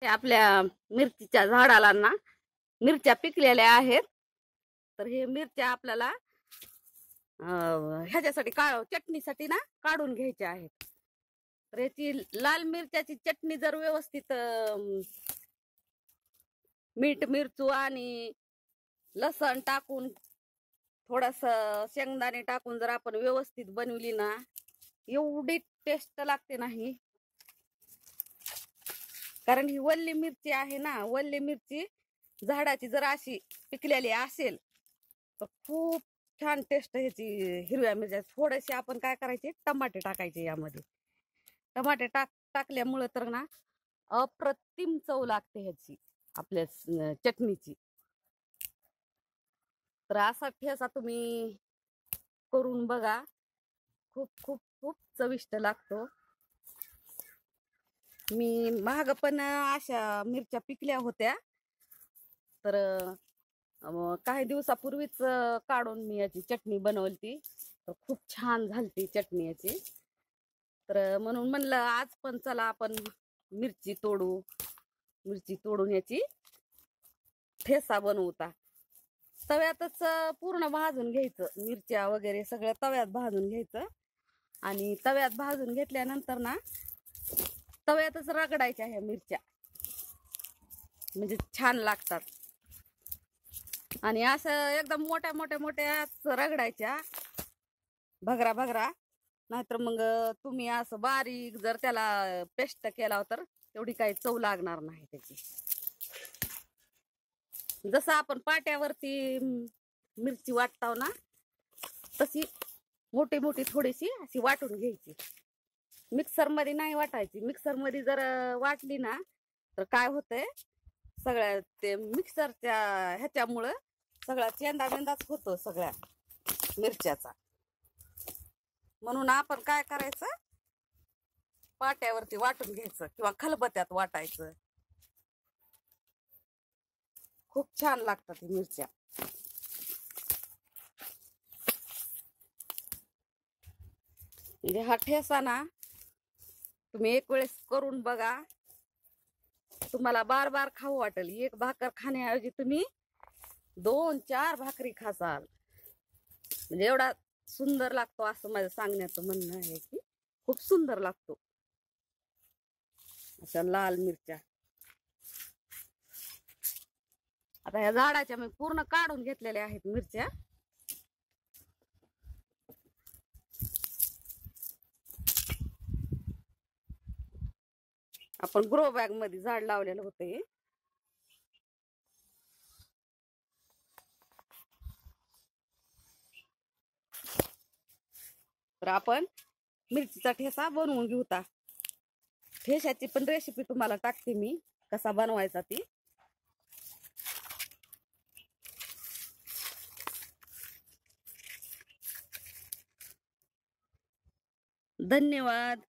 हे आपल्या मिरचीच्या झाडाला ना मिरच्या पिकलेल्या आहेत. तर हे मिरच्या आपल्याला ह्याच्यासाठी चटणीसाठी ना काढून घ्यायच्या आहेत. तर याची लाल मिरच्याची चटणी जर व्यवस्थित मीठ मिरचू आणि लसण टाकून थोडस शेंगदाणे टाकून जर आपण व्यवस्थित बनवली ना एवढी टेस्ट लागते नाही. कारण ही वल्ली मिरची आहे ना, वल्ली मिरची झाडाची जर अशी पिकलेली असेल तर खूप छान टेस्ट ह्याची. हिरव्या मिरच्या थोडेसे आपण काय करायचे टमाटे टाकायचे यामध्ये. टमाटे टाकल्यामुळे तर ना अप्रतिम चव लागते ह्याची आपल्या चटणीची. तर असा ठेचा तुम्ही करून बघा, खूप खूप खूप चविष्ट लागतो. मी महाग पण अशा मिरच्या पिकल्या होत्या, तर काही दिवसापूर्वीच काढून मी याची चटणी बनवली. तर खूप छान झालती चटणी याची. तर म्हणून म्हणलं आज पण चला आपण मिरची तोडून याची ठेसा बनवता. तव्यातच पूर्ण भाजून घ्यायचं, मिरच्या वगैरे सगळं तव्यात भाजून घ्यायचं. आणि तव्यात भाजून घेतल्यानंतर ना तव्यातच रगडायच्या ह्या मिरच्या, म्हणजे छान लागतात. आणि असं एकदम मोठ्या मोठ्या मोठ्या रगडायच्या भगरा भगरा. नाहीतर मग तुम्ही असं बारीक जर त्याला पेस्ट केला तर तेवढी काही चव लागणार नाही त्याची. जसं आपण पाट्यावरती मिरची वाटताव ना तशी मोठी मोठी थोडीशी अशी वाटून घ्यायची. मिक्सर मध्ये नाही वाटायची. मिक्सर मध्ये जर वाटली ना तर काय होतंय, सगळ्या ते मिक्सरच्या ह्याच्यामुळं सगळा चेंदा बेंदाच होतो सगळ्या मिरच्याचा. म्हणून आपण काय करायचं, पाट्यावरती वाटून घ्यायचं किंवा खलबत्त्यात वाटायचं. खूप छान लागतात मिरच्या. म्हणजे हा ठेसा ना तुम्ही एक वेळेस करून बघा, तुम्हाला बार बार खाऊ वाटेल. एक भाकर खाण्याऐवजी तुम्ही 2-4 भाकरी खासाल. म्हणजे एवढा सुंदर लागतो असं माझं सांगण्याचं म्हणणं आहे की खूप सुंदर लागतो अशा लाल मिरच्या. आता ह्या झाडाच्या मी पूर्ण काढून घेतलेल्या आहेत मिरच्या. आपण ग्रो बॅग मध्ये झाड लावलेलं होतं. तर आपण मिरचीचा ठेसा बनवून घेऊता. ठेशाची पण रेसिपी तुम्हाला टाकते मी, कसा बनवायचा ती. धन्यवाद.